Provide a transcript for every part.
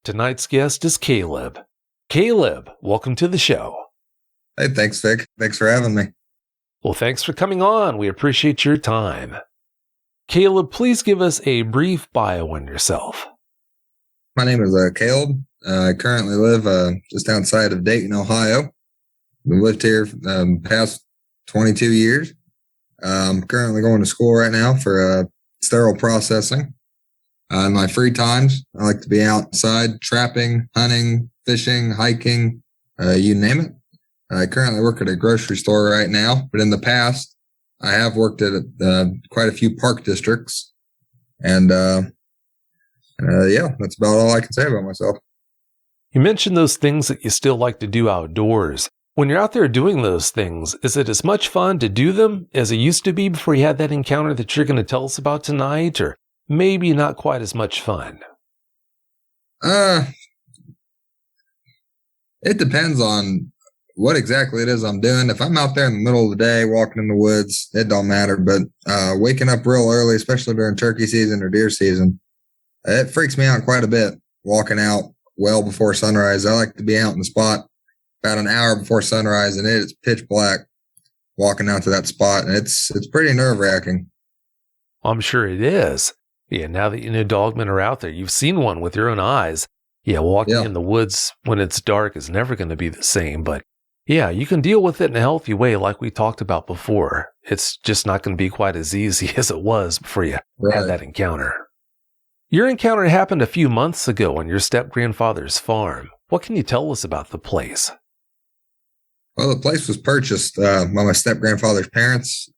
Tonight's guest is Caleb. Caleb, welcome to the show. Hey, thanks, Vic. Thanks for having me. Well, thanks for coming on. We appreciate your time. Caleb, please give us a brief bio on yourself. My name is Caleb. I currently live just outside of Dayton, Ohio. We've lived here past 22 years. I'm currently going to school right now for sterile processing. In my free times, I like to be outside trapping, hunting, fishing, hiking, you name it. I currently work at a grocery store right now, but in the past, I have worked at quite a few park districts. And yeah, that's about all I can say about myself. You mentioned those things that you still like to do outdoors. When you're out there doing those things, is it as much fun to do them as it used to be before you had that encounter that you're going to tell us about tonight, or maybe not quite as much fun? It depends on what exactly it is I'm doing. If I'm out there in the middle of the day walking in the woods, it don't matter. But waking up real early, especially during turkey season or deer season, it freaks me out quite a bit. Walking out well before sunrise. I like to be out in the spot about an hour before sunrise, and it's pitch black walking out to that spot, and it's pretty nerve-wracking. I'm sure it is. Yeah, now that you know dogmen are out there, you've seen one with your own eyes. Yeah, walking in the woods when it's dark is never going to be the same, but yeah, you can deal with it in a healthy way like we talked about before. It's just not going to be quite as easy as it was before you had that encounter. Your encounter happened a few months ago on your step-grandfather's farm. What can you tell us about the place? Well, the place was purchased by my step-grandfather's parents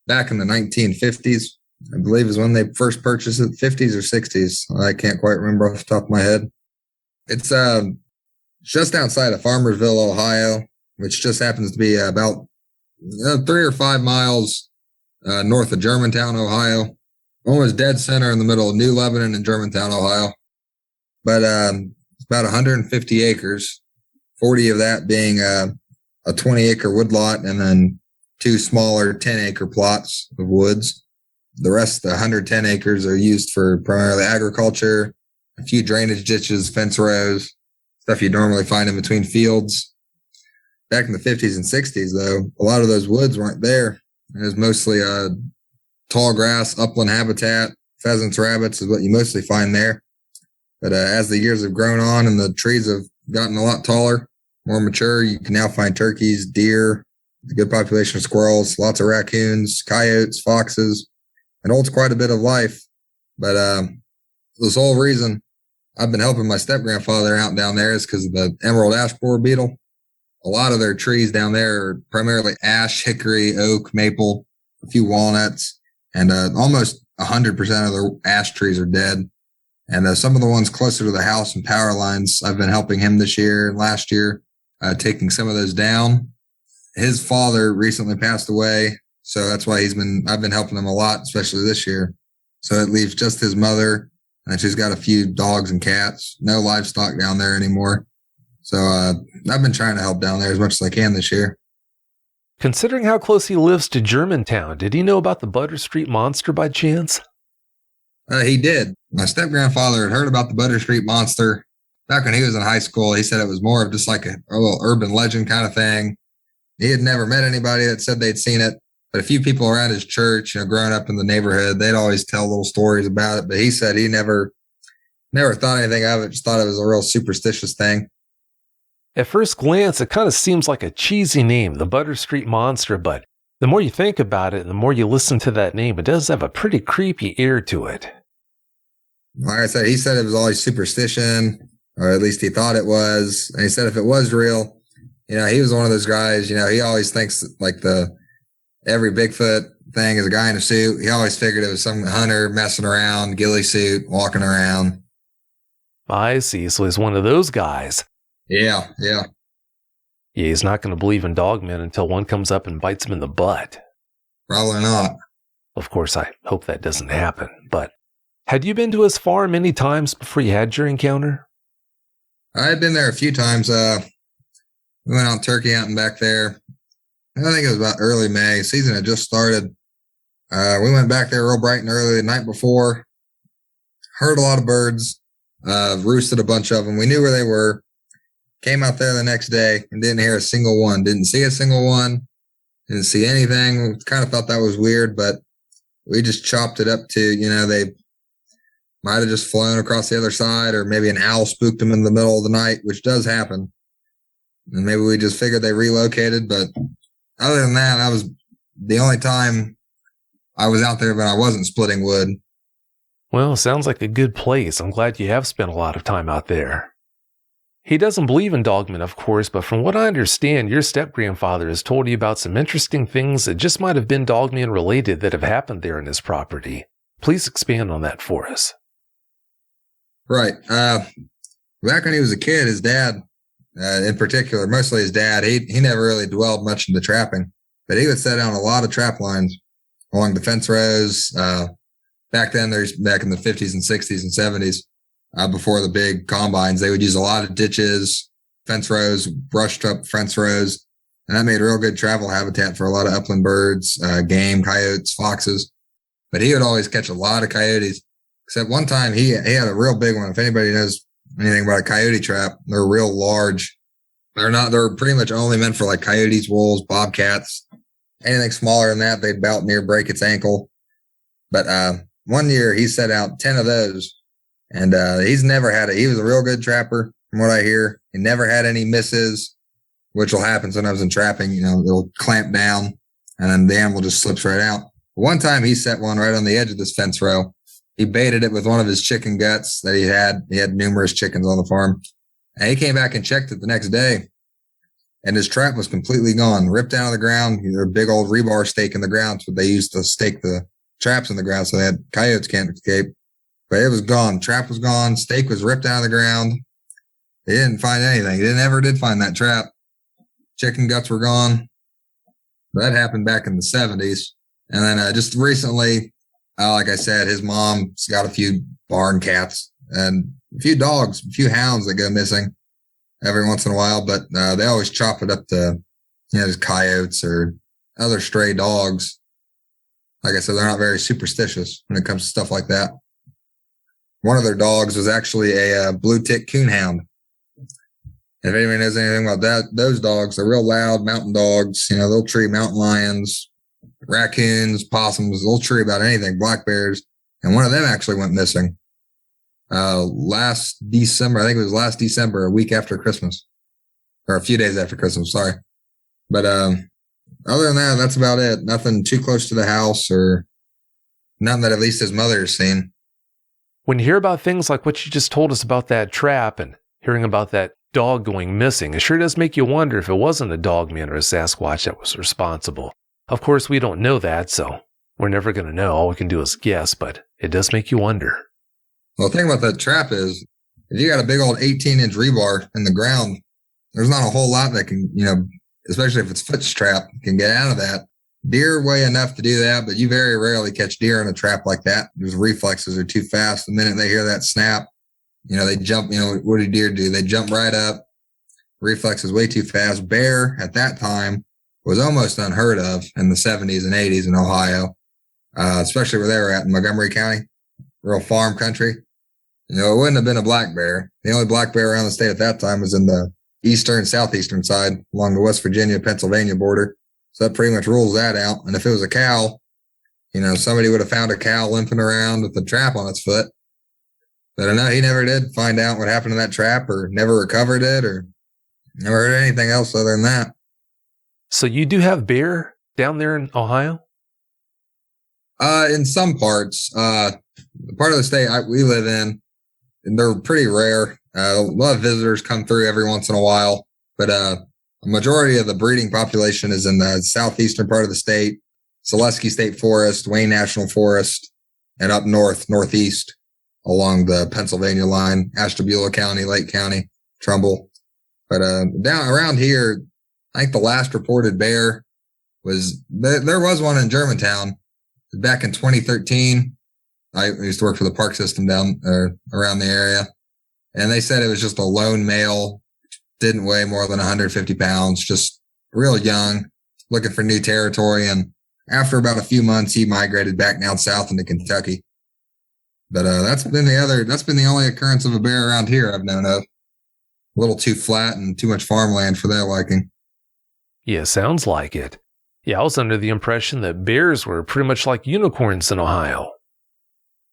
back in the 1950s. I believe is when they first purchased it, 50s or 60s. I can't quite remember off the top of my head. It's just outside of Farmersville, Ohio, which just happens to be about 3 or 5 miles north of Germantown, Ohio. Almost dead center in the middle of New Lebanon and Germantown, Ohio. But it's about 150 acres, 40 of that being a 20-acre woodlot, and then 2 smaller 10-acre plots of woods. The rest, the 110 acres, are used for primarily agriculture, a few drainage ditches, fence rows, stuff you normally find in between fields. Back in the 50s and 60s, though, a lot of those woods weren't there. It was mostly tall grass, upland habitat, pheasants, rabbits is what you mostly find there. But as the years have grown on and the trees have gotten a lot taller, more mature, you can now find turkeys, deer, a good population of squirrels, lots of raccoons, coyotes, foxes. It holds quite a bit of life. But this whole reason I've been helping my step-grandfather out down there is because of the emerald ash borer beetle. A lot of their trees down there are primarily ash, hickory, oak, maple, a few walnuts, and almost 100% of the ash trees are dead. And some of the ones closer to the house and power lines, I've been helping him this year and last year, taking some of those down. His father recently passed away, so that's why I've been helping him a lot, especially this year. So it leaves just his mother, and she's got a few dogs and cats. No livestock down there anymore. So I've been trying to help down there as much as I can this year. Considering how close he lives to Germantown, did he know about the Butter Street Monster by chance? He did. My step-grandfather had heard about the Butter Street Monster back when he was in high school. He said it was more of just like a little urban legend kind of thing. He had never met anybody that said they'd seen it, but a few people around his church, growing up in the neighborhood, they'd always tell little stories about it. But he said he never thought anything of it, just thought it was a real superstitious thing. At first glance, it kind of seems like a cheesy name, the Butter Street Monster, but the more you think about it and the more you listen to that name, it does have a pretty creepy air to it. Like I said, he said it was always superstition, or at least he thought it was. And he said if it was real, he was one of those guys, he always thinks like every Bigfoot thing is a guy in a suit. He always figured it was some hunter messing around, ghillie suit, walking around. I see. So he's one of those guys. Yeah. Yeah, he's not going to believe in dogmen until one comes up and bites him in the butt. Probably not. Of course, I hope that doesn't happen. But had you been to his farm many times before you had your encounter? I had been there a few times. We went out turkey hunting back there. I think it was about early May. Season had just started. We went back there real bright and early the night before. Heard a lot of birds. roosted a bunch of them. We knew where they were. Came out there the next day and didn't hear a single one. Didn't see a single one. Didn't see anything. Kind of thought that was weird, but we just chopped it up to, they might have just flown across the other side, or maybe an owl spooked them in the middle of the night, which does happen. And maybe we just figured they relocated. But other than that, that was the only time I was out there, but I wasn't splitting wood. Well, sounds like a good place. I'm glad you have spent a lot of time out there. He doesn't believe in dogmen, of course, but from what I understand, your step-grandfather has told you about some interesting things that just might have been dogman related that have happened there in his property. Please expand on that for us. Right. Back when he was a kid, his dad, in particular, mostly his dad, he never really dwelled much into trapping, but he would set down a lot of trap lines along the fence rows. Back then, back in the 50s and 60s and 70s, before the big combines, they would use a lot of ditches, fence rows, brushed up fence rows, and that made real good travel habitat for a lot of upland birds, game, coyotes, foxes. But he would always catch a lot of coyotes. Except one time he had a real big one. If anybody knows anything about a coyote trap, they're real large. They're pretty much only meant for like coyotes, wolves, bobcats. Anything smaller than that, they'd about near break its ankle. But one year he set out 10 of those, and he's never had it. He was a real good trapper, from what I hear. He never had any misses, which will happen sometimes in trapping. They'll clamp down, and then the animal just slips right out. One time he set one right on the edge of this fence row. He baited it with one of his chicken guts that he had. He had numerous chickens on the farm. And he came back and checked it the next day, and his trap was completely gone, ripped out of the ground. A big old rebar stake in the ground. So they used to stake the traps in the ground so that coyotes can't escape. But it was gone. Trap was gone. Stake was ripped out of the ground. They didn't find anything. They never did find that trap. Chicken guts were gone. That happened back in the 70s. And then just recently, like I said, his mom's got a few barn cats and a few dogs, a few hounds that go missing every once in a while. But they always chop it up to, just coyotes or other stray dogs. Like I said, they're not very superstitious when it comes to stuff like that. One of their dogs was actually a blue tick coonhound. If anybody knows anything about that, those dogs are real loud mountain dogs. They'll tree mountain lions, raccoons, possums. They'll tree about anything, black bears. And one of them actually went missing last December. I think it was last December, a week after Christmas, or a few days after Christmas. Sorry. But other than that, that's about it. Nothing too close to the house, or nothing that at least his mother has seen. When you hear about things like what you just told us about that trap and hearing about that dog going missing, it sure does make you wonder if it wasn't a dogman or a Sasquatch that was responsible. Of course, we don't know that, so we're never going to know. All we can do is guess, but it does make you wonder. Well, the thing about that trap is, if you got a big old 18-inch rebar in the ground, there's not a whole lot that can, especially if it's foot trap, can get out of that. Deer weigh enough to do that, but you very rarely catch deer in a trap like that. Those reflexes are too fast. The minute they hear that snap, they jump. What do deer do? They jump right up. Reflexes way too fast. Bear at that time was almost unheard of in the 70s and 80s in Ohio, especially where they were at in Montgomery County, real farm country. It wouldn't have been a black bear. The only black bear around the state at that time was in the southeastern side along the West Virginia, Pennsylvania border. So that pretty much rules that out. And if it was a cow, somebody would have found a cow limping around with a trap on its foot. But I know he never did find out what happened to that trap, or never recovered it, or never heard anything else other than that. So you do have bear down there in Ohio? In some parts. The part of the state we live in, they're pretty rare. A lot of visitors come through every once in a while, but a majority of the breeding population is in the southeastern part of the state, Zaleski State Forest, Wayne National Forest, and up northeast along the Pennsylvania line, Ashtabula County, Lake County, Trumbull. But down around here, I think the last reported bear there was one in Germantown back in 2013. I used to work for the park system down around the area, and they said it was just a lone male, didn't weigh more than 150 pounds, just real young, looking for new territory. And after about a few months, he migrated back down south into Kentucky. But that's been the only occurrence of a bear around here I've known of. A little too flat and too much farmland for their liking. Yeah, sounds like it. Yeah, I was under the impression that bears were pretty much like unicorns in Ohio.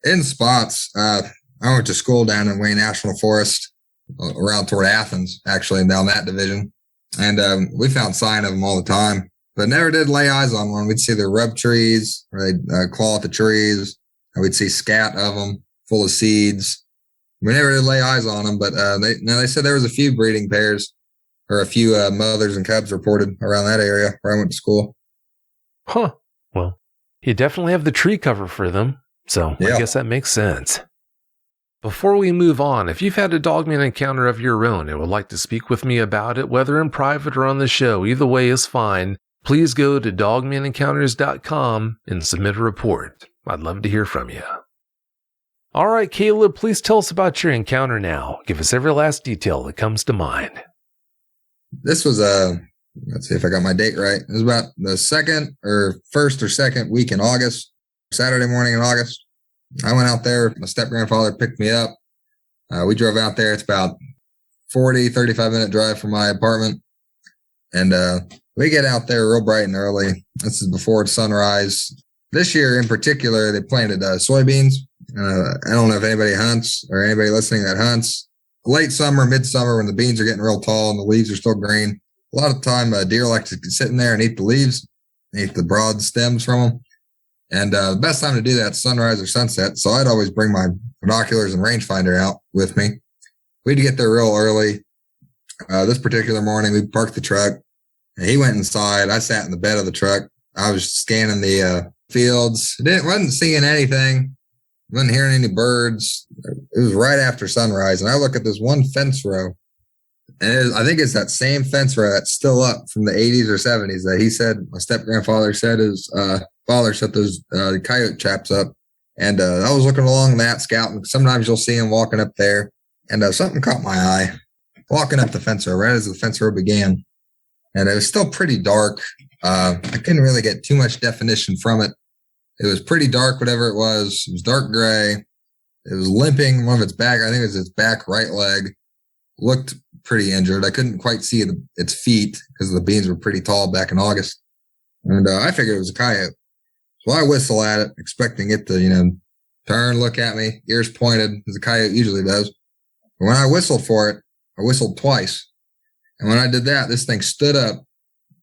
In spots. I went to school down in Wayne National Forest, around toward Athens, actually, down that division. And we found sign of them all the time, but never did lay eyes on one. We'd see the rub trees, or they'd claw at the trees. We'd see scat of them full of seeds. We never did lay eyes on them, but they said there was a few breeding pairs or a few mothers and cubs reported around that area where I went to school. Huh. Well, you definitely have the tree cover for them, so yeah. I guess that makes sense. Before we move on, if you've had a Dogman encounter of your own and would like to speak with me about it, whether in private or on the show, either way is fine, please go to dogmanencounters.com and submit a report. I'd love to hear from you. All right, Caleb, please tell us about your encounter now. Give us every last detail that comes to mind. This was let's see if I got my date right. It was about the first or second week in August, Saturday morning in August. I went out there. My step-grandfather picked me up. We drove out there. It's about 35-minute drive from my apartment. And we get out there real bright and early. This is before sunrise. This year in particular, they planted soybeans. I don't know if anybody hunts or anybody listening that hunts. Late summer, midsummer, when the beans are getting real tall and the leaves are still green, a lot of time deer like to sit in there and eat the leaves, eat the broad stems from them. And the best time to do that is sunrise or sunset. So I'd always bring my binoculars and rangefinder out with me. We'd get there real early. This particular morning, we parked the truck. And he went inside. I sat in the bed of the truck. I was scanning the fields. Wasn't seeing anything. Wasn't hearing any birds. It was right after sunrise. And I look at this one fence row. And I think it's that same fence row that's still up from the 80s or 70s that he said, my step-grandfather said his father set those coyote traps up. And I was looking along that, scouting. Sometimes you'll see him walking up there. And something caught my eye. Walking up the fence row, right as the fence row began. And it was still pretty dark. I couldn't really get too much definition from it. It was pretty dark, whatever it was. It was dark gray. It was limping. One of its back, I think it was its back right leg, looked pretty injured. I couldn't quite see its feet because the beans were pretty tall back in August. And I figured it was a coyote. So I whistle at it, expecting it to, turn, look at me, ears pointed, as a coyote usually does. But when I whistled for it, I whistled twice. And when I did that, this thing stood up,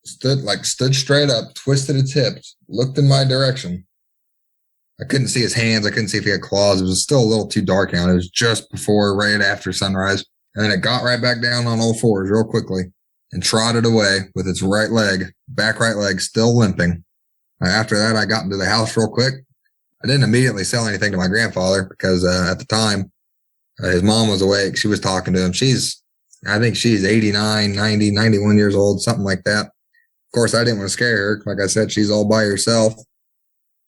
stood straight up, twisted its hips, looked in my direction. I couldn't see his hands. I couldn't see if he had claws. It was still a little too dark out. It was just before, right after sunrise. And then it got right back down on all fours real quickly and trotted away with its right leg, back right leg, still limping. After that, I got into the house real quick. I didn't immediately sell anything to my grandfather because at the time, his mom was awake. She was talking to him. I think she's 89, 90, 91 years old, something like that. Of course, I didn't want to scare her. Like I said, she's all by herself.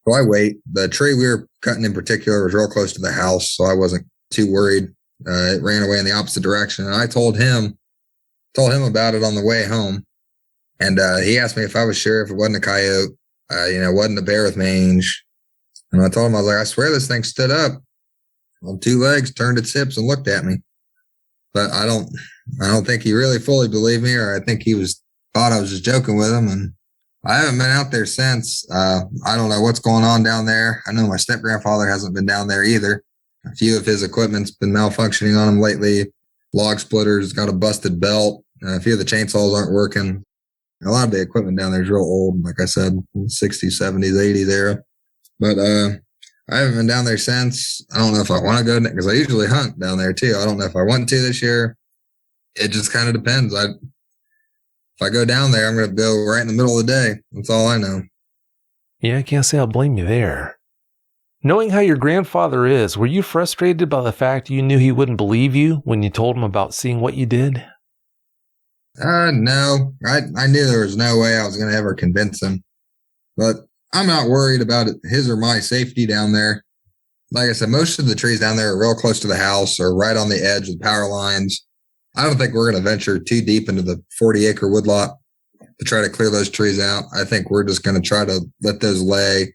So I wait. The tree we were cutting in particular was real close to the house, so I wasn't too worried. It ran away in the opposite direction. And I told him about it on the way home. And he asked me if I was sure if it wasn't a coyote, wasn't a bear with mange. And I told him, I was like, I swear this thing stood up on two legs, turned its hips, and looked at me. But I don't think he really fully believed me, or I think he thought I was just joking with him. And I haven't been out there since. I don't know what's going on down there. I know my step-grandfather hasn't been down there either. A few of his equipment's been malfunctioning on him lately. Log splitter's got a busted belt. A few of the chainsaws aren't working. A lot of the equipment down there is real old, like I said, 60s, 70s, 80s era. But I haven't been down there since. I don't know if I want to go, because I usually hunt down there too. I don't know if I want to this year. It just kind of depends. If I go down there, I'm going to go right in the middle of the day. That's all I know. Yeah, I can't say I'll blame you there. Knowing how your grandfather is, were you frustrated by the fact you knew he wouldn't believe you when you told him about seeing what you did? No. I knew there was no way I was going to ever convince him. But I'm not worried about his or my safety down there. Like I said, most of the trees down there are real close to the house or right on the edge of the power lines. I don't think we're going to venture too deep into the 40-acre woodlot to try to clear those trees out. I think we're just going to try to let those lay,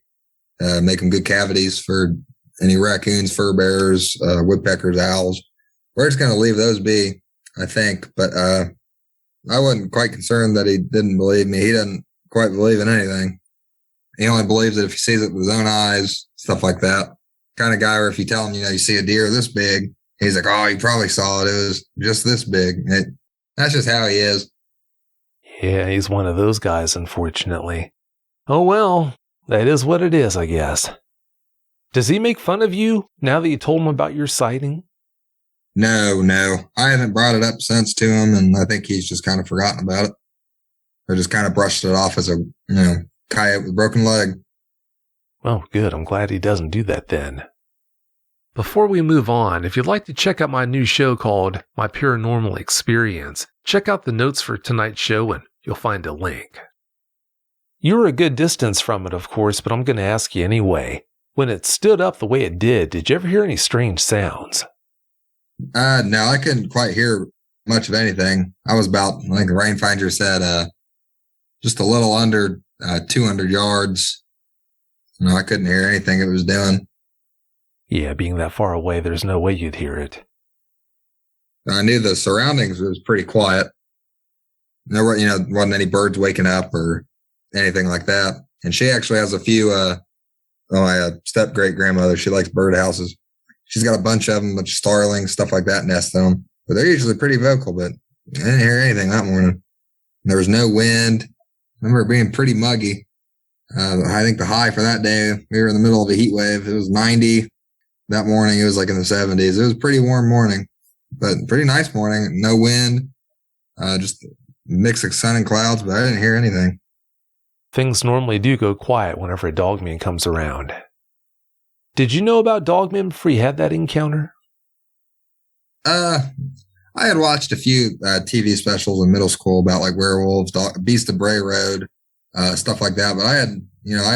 make them good cavities for any raccoons, fur bearers, woodpeckers, owls. We're just going to leave those be, I think. But I wasn't quite concerned that he didn't believe me. He doesn't quite believe in anything. He only believes it if he sees it with his own eyes, stuff like that. Kind of guy where if you tell him, you see a deer this big, he's like, oh, you probably saw it. It was just this big. That's just how he is. Yeah, he's one of those guys, unfortunately. Oh, well, that is what it is, I guess. Does he make fun of you now that you told him about your sighting? No. I haven't brought it up since to him, and I think he's just kind of forgotten about it. Or just kind of brushed it off as a, coyote with a broken leg. Well, good. I'm glad he doesn't do that then. Before we move on, if you'd like to check out my new show called My Paranormal Experience, check out the notes for tonight's show and you'll find a link. You were a good distance from it, of course, but I'm going to ask you anyway. When it stood up the way it did you ever hear any strange sounds? No, I couldn't quite hear much of anything. I was about, like the rangefinder said, just a little under 200 yards. No, I couldn't hear anything it was doing. Yeah, being that far away, there's no way you'd hear it. I knew the surroundings was pretty quiet. There were, wasn't any birds waking up or anything like that. And she actually has a few, my step great grandmother, she likes bird houses. She's got a bunch of them, a bunch of starlings, stuff like that nest in them. But they're usually pretty vocal, but I didn't hear anything that morning. There was no wind. I remember it being pretty muggy. I think the high for that day, we were in the middle of a heat wave. It was 90. That morning, it was like in the 70s. It was a pretty warm morning, but pretty nice morning. No wind, just a mix of sun and clouds, but I didn't hear anything. Things normally do go quiet whenever a dogman comes around. Did you know about dogmen before you had that encounter? I had watched a few TV specials in middle school about like werewolves, Beast of Bray Rd, stuff like that. But I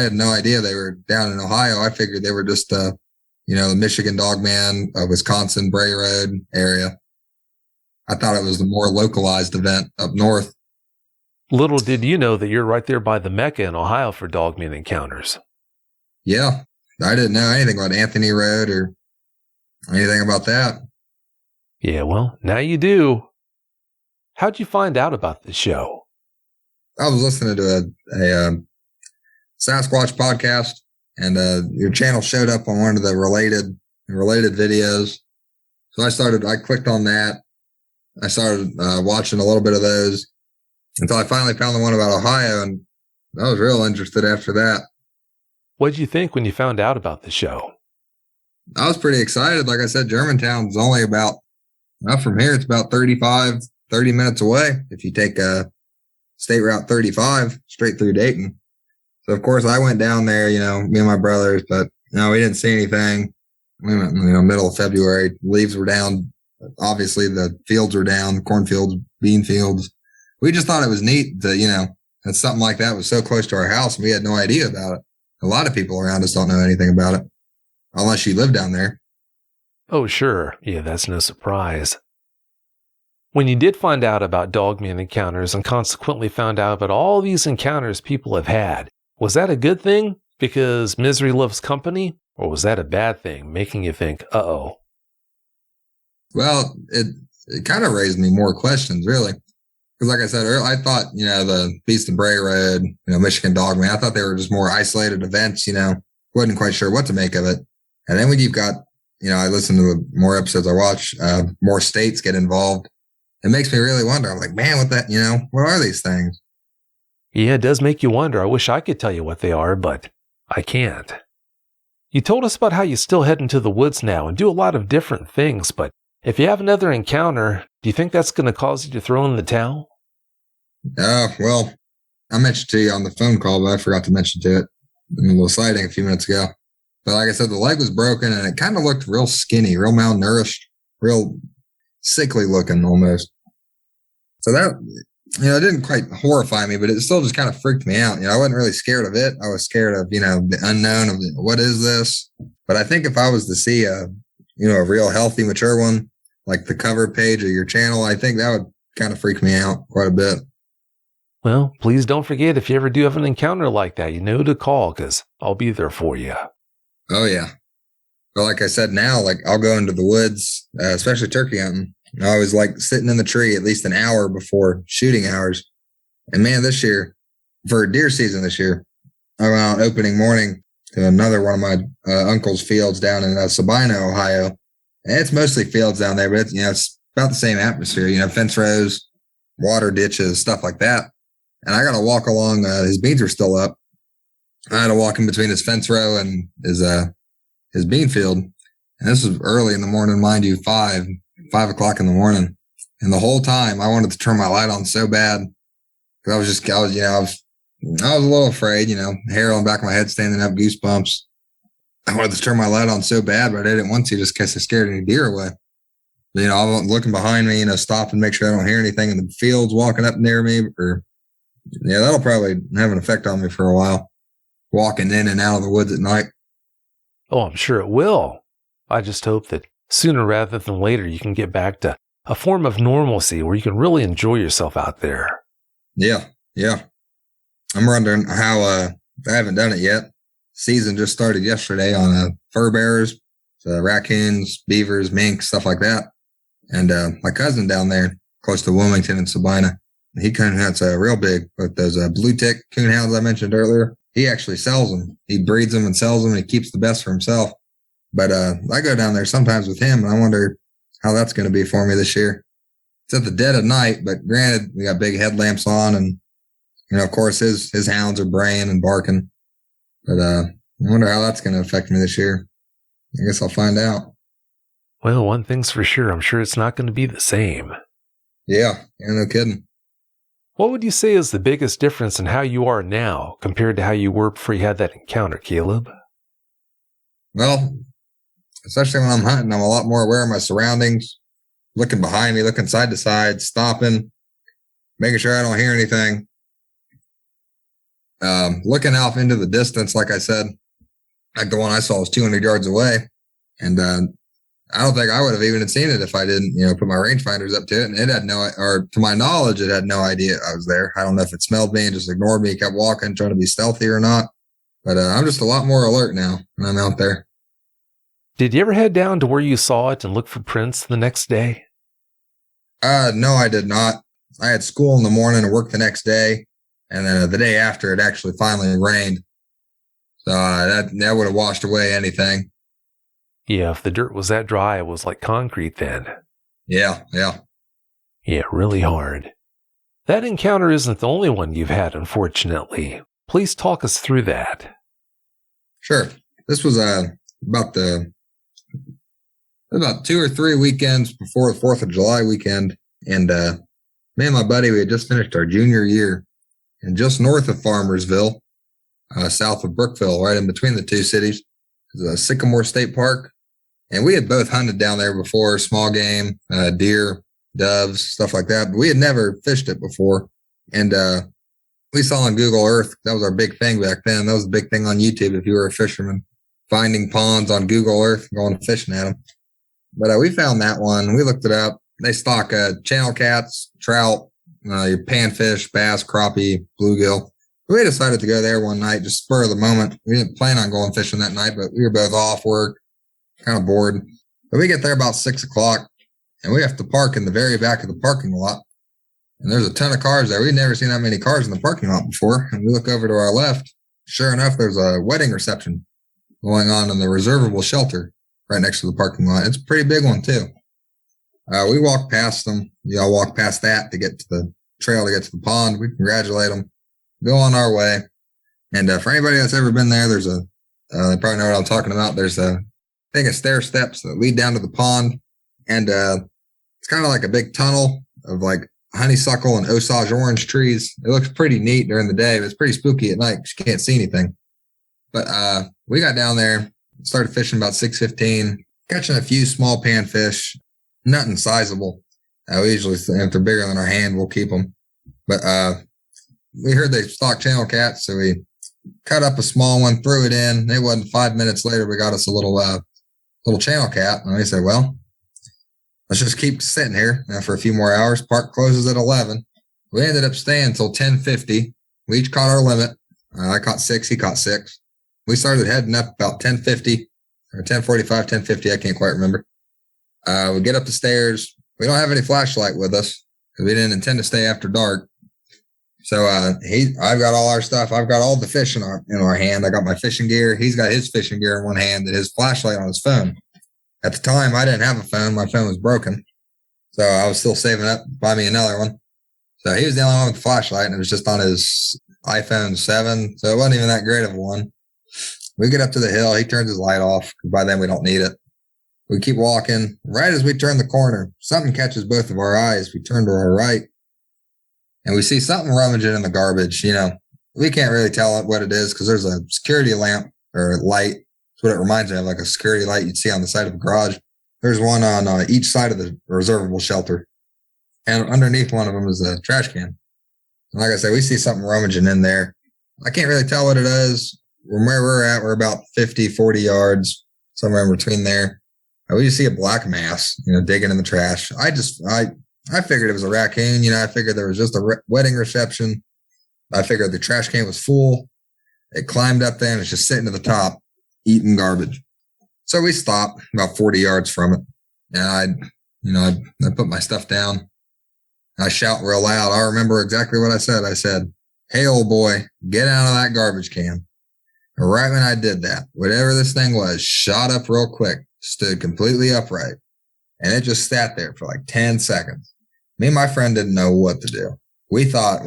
had no idea they were down in Ohio. I figured they were just, the Michigan Dogman, Wisconsin Bray Rd area. I thought it was the more localized event up north. Little did you know that you're right there by the Mecca in Ohio for dogman encounters. Yeah, I didn't know anything about Anthony Road or anything about that. Yeah, well, now you do. How'd you find out about the show? I was listening to a Sasquatch podcast, and your channel showed up on one of the related videos. So I clicked on that. I started watching a little bit of those until I finally found the one about Ohio, and I was real interested after that. What did you think when you found out about the show? I was pretty excited. Like I said, Germantown's only about, from here, it's about 30 minutes away if you take State Route 35 straight through Dayton. So, of course, I went down there, me and my brothers, but no, we didn't see anything. We went, middle of February. Leaves were down. Obviously, the fields were down, cornfields, bean fields. We just thought it was neat that, that something like that was so close to our house and we had no idea about it. A lot of people around us don't know anything about it, unless you live down there. Oh, sure. Yeah, that's no surprise. When you did find out about dogman encounters and consequently found out about all these encounters people have had, was that a good thing because misery loves company, or was that a bad thing, making you think, uh-oh? Well, it kind of raised me more questions, really. Because like I said earlier, I thought, the Beast of Bray Rd, Michigan Dogman, I thought they were just more isolated events, wasn't quite sure what to make of it. And then when you've got, I listen to the more episodes I watch, more states get involved. It makes me really wonder. I'm like, man, what are these things? Yeah, it does make you wonder. I wish I could tell you what they are, but I can't. You told us about how you still head into the woods now and do a lot of different things, but if you have another encounter, do you think that's going to cause you to throw in the towel? Well, I mentioned to you on the phone call, but I forgot to mention to it in a little sighting a few minutes ago. But like I said, the leg was broken and it kind of looked real skinny, real malnourished, real sickly looking almost. So that, it didn't quite horrify me, but it still just kind of freaked me out. I wasn't really scared of it. I was scared of, the unknown of what is this? But I think if I was to see a real healthy, mature one, like the cover page of your channel, I think that would kind of freak me out quite a bit. Well, please don't forget, if you ever do have an encounter like that, you know to call, because I'll be there for you. Oh, yeah. But like I said, now, like I'll go into the woods, especially turkey hunting. I always like sitting in the tree at least an hour before shooting hours. And man, this year, for deer season this year, I went out opening morning to another one of my uncle's fields down in Sabina, Ohio. And it's mostly fields down there, but it's, it's about the same atmosphere, fence rows, water ditches, stuff like that. And I got to walk along, his beans are still up. I had to walk in between his fence row and his bean field. And this was early in the morning, mind you, 5 o'clock in the morning. And the whole time I wanted to turn my light on so bad. Cause I was a little afraid, hair on the back of my head standing up, goosebumps. I wanted to turn my light on so bad, but I didn't want to just in case I scared any deer away. I'm looking behind me, stop and make sure I don't hear anything in the fields walking up near me. That'll probably have an effect on me for a while, walking in and out of the woods at night. Oh, I'm sure it will. I just hope that sooner rather than later you can get back to a form of normalcy where you can really enjoy yourself out there. Yeah. I'm wondering how, I haven't done it yet. Season just started yesterday on fur bearers, raccoons, beavers, mink, stuff like that. And my cousin down there, close to Wilmington and Sabina, he kind of has a real big, with those blue tick coonhounds I mentioned earlier. He actually sells them. He breeds them and sells them, and he keeps the best for himself. But I go down there sometimes with him, and I wonder how that's going to be for me this year. It's at the dead of night, but granted, we got big headlamps on, and of course, his hounds are braying and barking. But I wonder how that's going to affect me this year. I guess I'll find out. Well, one thing's for sure. I'm sure it's not going to be the same. Yeah, no kidding. What would you say is the biggest difference in how you are now compared to how you were before you had that encounter, Caleb? Well, especially when I'm hunting, I'm a lot more aware of my surroundings, looking behind me, looking side to side, stopping, making sure I don't hear anything. Looking off into the distance, like I said, like the one I saw was 200 yards away. And I don't think I would have even seen it if I didn't, put my rangefinders up to it. And it had to my knowledge, it had no idea I was there. I don't know if it smelled me and just ignored me, kept walking, trying to be stealthy or not. But I'm just a lot more alert now when I'm out there. Did you ever head down to where you saw it and look for prints the next day? No, I did not. I had school in the morning and work the next day. And then the day after, it actually finally rained. So that would have washed away anything. Yeah, if the dirt was that dry, it was like concrete then. Yeah. Yeah, really hard. That encounter isn't the only one you've had, unfortunately. Please talk us through that. Sure. This was about 2 or 3 weekends before the 4th of July weekend. And me and my buddy, we had just finished our junior year. And just north of Farmersville, south of Brookville, right in between the two cities, is Sycamore State Park. And we had both hunted down there before, small game, deer, doves, stuff like that. But we had never fished it before. And we saw on Google Earth, that was our big thing back then. That was a big thing on YouTube if you were a fisherman, finding ponds on Google Earth and going fishing at them. But we found that one. We looked it up. They stock channel cats, trout, your panfish, bass, crappie, bluegill. We decided to go there one night, just spur of the moment. We didn't plan on going fishing that night, but we were both off work, kind of bored. But we get there about 6 o'clock, and we have to park in the very back of the parking lot. And there's a ton of cars there. We'd never seen that many cars in the parking lot before. And we look over to our left. Sure enough, there's a wedding reception going on in the reservable shelter right next to the parking lot. It's a pretty big one, too. We walk past them. Y'all walk past that to get to the trail to get to the pond. We congratulate them, go on our way. And for anybody that's ever been there, there's they probably know what I'm talking about. There's a thing of stair steps that lead down to the pond. And it's kind of like a big tunnel of like honeysuckle and Osage orange trees. It looks pretty neat during the day, but it's pretty spooky at night because you can't see anything. But we got down there, started fishing about 6:15, catching a few small panfish, nothing sizable. We usually, if they're bigger than our hand, we'll keep them. But we heard they stock channel cats, so we cut up a small one, threw it in. It wasn't 5 minutes later, we got us a little channel cat. And we said, well, let's just keep sitting here for a few more hours. Park closes at 11. We ended up staying until 10:50. We each caught our limit. I caught 6, he caught 6. We started heading up about 10:50. or 10:45, 10:50. I can't quite remember. We get up the stairs. We don't have any flashlight with us because we didn't intend to stay after dark. So I've got all our stuff. I've got all the fish in our hand. I got my fishing gear. He's got his fishing gear in one hand and his flashlight on his phone. At the time, I didn't have a phone. My phone was broken. So I was still saving up to buy me another one. So he was the only one with the flashlight, and it was just on his iPhone 7. So it wasn't even that great of a one. We get up to the hill. He turns his light off. By then, we don't need it. We keep walking. Right as we turn the corner, something catches both of our eyes. We turn to our right, and we see something rummaging in the garbage. We can't really tell what it is because there's a security lamp or light. That's what it reminds me of, like a security light you'd see on the side of a garage. There's one on each side of the reservable shelter. And underneath one of them is a trash can. And like I said, we see something rummaging in there. I can't really tell what it is. From where we're at, we're about 50, 40 yards, somewhere in between there. We just see a black mass, digging in the trash. I figured it was a raccoon. I figured there was just a wedding reception. I figured the trash can was full. It climbed up there and it's just sitting to the top, eating garbage. So we stopped about 40 yards from it. And I put my stuff down. I shout real loud. I remember exactly what I said. I said, "Hey, old boy, get out of that garbage can." And right when I did that, whatever this thing was shot up real quick, stood completely upright. And it just sat there for like 10 seconds. Me and my friend didn't know what to do. We thought,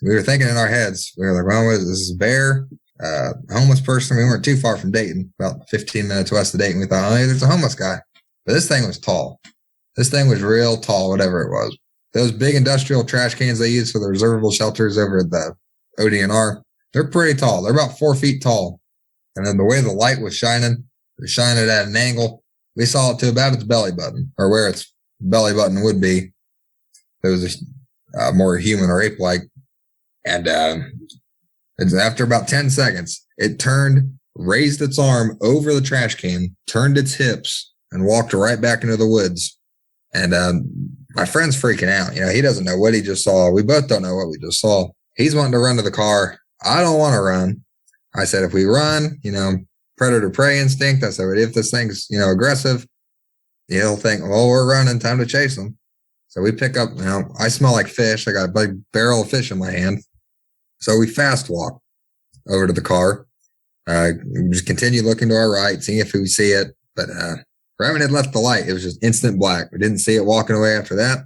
we were thinking in our heads. We were like, well, this is a bear, a homeless person. We weren't too far from Dayton, about 15 minutes west of Dayton. We thought, hey, there's a homeless guy. But this thing was tall. This thing was real tall, whatever it was. Those big industrial trash cans they use for the reservable shelters over at the ODNR, they're pretty tall. They're about 4 feet tall. And then the way the light was shining, it was shining at an angle. We saw it to about its belly button, or where its belly button would be. It was more human or ape-like. And after about 10 seconds, it turned, raised its arm over the trash can, turned its hips, and walked right back into the woods. And my friend's freaking out. He doesn't know what he just saw. We both don't know what we just saw. He's wanting to run to the car. I don't want to run. I said, if we run, predator-prey instinct. I said, if this thing's, aggressive, he'll think, well, we're running, time to chase him. So we pick up, I smell like fish. I got a big barrel of fish in my hand. So we fast walk over to the car. We just continue looking to our right, seeing if we see it. But right when it left the light, it was just instant black. We didn't see it walking away after that.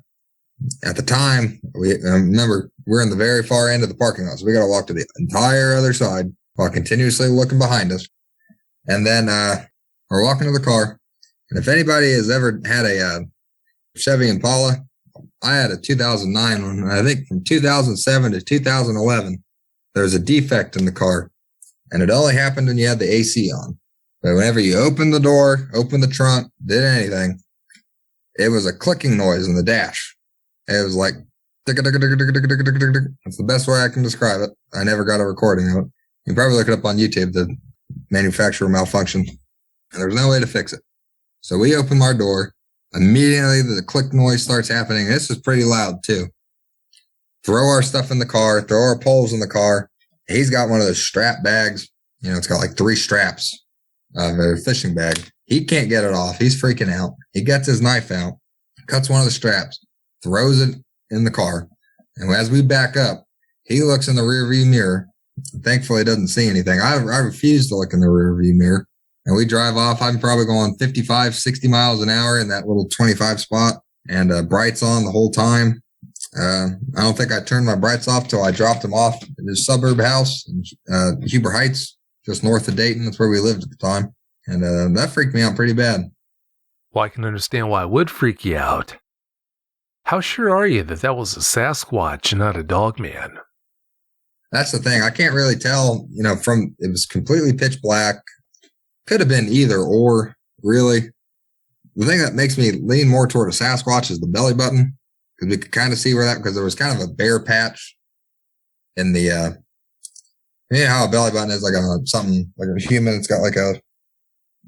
At the time, remember, we're in the very far end of the parking lot. So we got to walk to the entire other side while continuously looking behind us. And then we're walking to the car. And if anybody has ever had a Chevy Impala, I had a 2009 one. I think from 2007 to 2011, there was a defect in the car. And it only happened when you had the AC on. But whenever you opened the door, opened the trunk, did anything, it was a clicking noise in the dash. It was like, that's the best way I can describe it. I never got a recording of it. You can probably look it up on YouTube, the manufacturer malfunction. And there was no way to fix it. So we open our door. Immediately, the click noise starts happening. This is pretty loud, too. Throw our stuff in the car, throw our poles in the car. He's got one of those strap bags. It's got like 3 straps of a fishing bag. He can't get it off. He's freaking out. He gets his knife out, cuts one of the straps, throws it in the car. And as we back up, he looks in the rearview mirror. Thankfully, he doesn't see anything. I refuse to look in the rearview mirror. And we drive off. I'm probably going 55, 60 miles an hour in that little 25 spot. And brights on the whole time. I don't think I turned my brights off till I dropped him off at his suburb house in Huber Heights, just north of Dayton. That's where we lived at the time. And that freaked me out pretty bad. Well, I can understand why it would freak you out. How sure are you that was a Sasquatch and not a Dogman? That's the thing. I can't really tell, it was completely pitch black. Could have been either or, really. The thing that makes me lean more toward a Sasquatch is the belly button. Because we could kind of see where because there was kind of a bare patch in the, how a belly button is like something like a human. It's got like a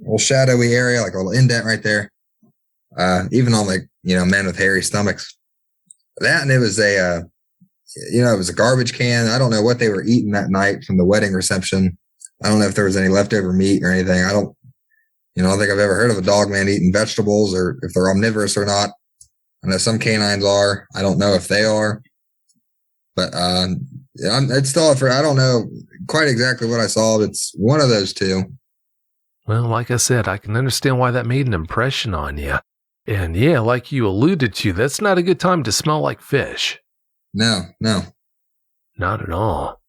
little shadowy area, like a little indent right there. Even on men with hairy stomachs. That, and it was it was a garbage can. I don't know what they were eating that night from the wedding reception. I don't know if there was any leftover meat or anything. I don't think I've ever heard of a dogman eating vegetables or if they're omnivorous or not. I know some canines are. I don't know if they are. But it's still, I don't know quite exactly what I saw. But it's one of those two. Well, like I said, I can understand why that made an impression on you. And yeah, like you alluded to, that's not a good time to smell like fish. No. Not at all.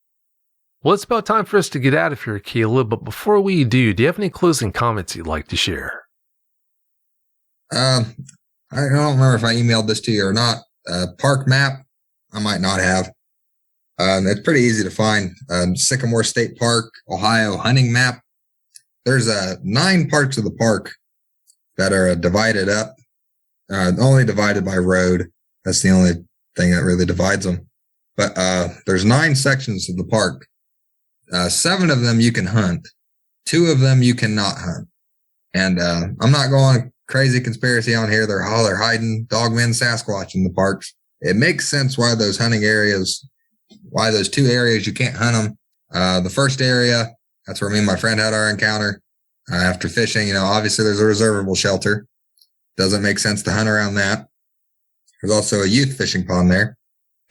Well, it's about time for us to get out of here, Caleb, but before we do you have any closing comments you'd like to share? I don't remember if I emailed this to you or not. Park map, I might not have. It's pretty easy to find. Sycamore State Park, Ohio hunting map. There's 9 parts of the park that are divided up, only divided by road. That's the only thing that really divides them. But there's 9 sections of the park. 7 of them you can hunt. 2 of them you cannot hunt. And I'm not going crazy conspiracy on here. They're hiding dogmen, Sasquatch in the parks. It makes sense why those 2 areas you can't hunt them. The first area, that's where me and my friend had our encounter after fishing. Obviously there's a reservable shelter. Doesn't make sense to hunt around that. There's also a youth fishing pond there.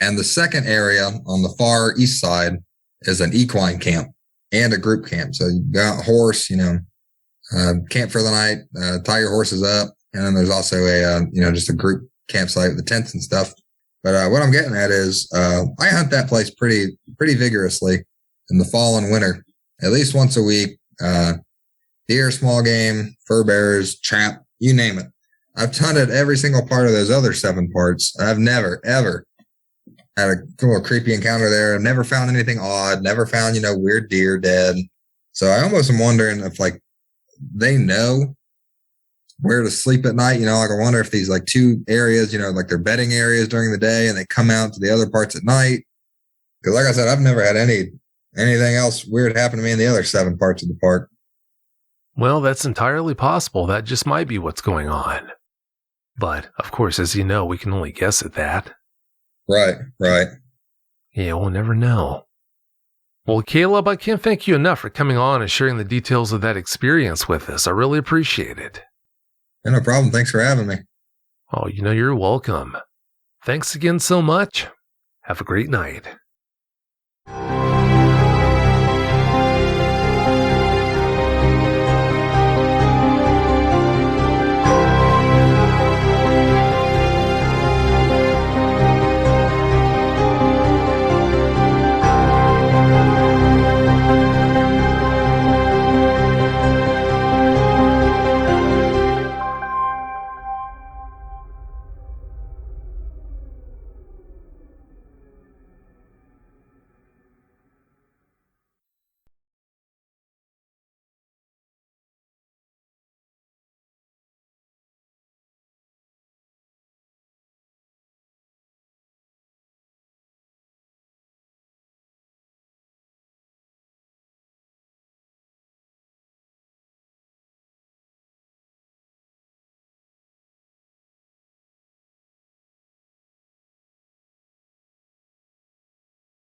And the second area on the far east side is an equine camp and a group camp. So you got a horse, camp for the night, tie your horses up. And then there's also just a group campsite with the tents and stuff. But what I'm getting at is I hunt that place pretty vigorously in the fall and winter, at least once a week. Deer, small game, fur bearers, trap, you name it. I've hunted every single part of those other 7 parts. I've never, ever had a little creepy encounter there. I've never found anything odd, never found, weird deer dead. So I almost am wondering if they know where to sleep at night. I wonder if these 2 areas, they're bedding areas during the day and they come out to the other parts at night. Cause like I said, I've never had anything else weird happen to me in the other 7 parts of the park. Well, that's entirely possible. That just might be what's going on. But, of course, as you know, we can only guess at that. Right. Yeah, we'll never know. Well, Caleb, I can't thank you enough for coming on and sharing the details of that experience with us. I really appreciate it. Yeah, no problem. Thanks for having me. Oh, you're welcome. Thanks again so much. Have a great night.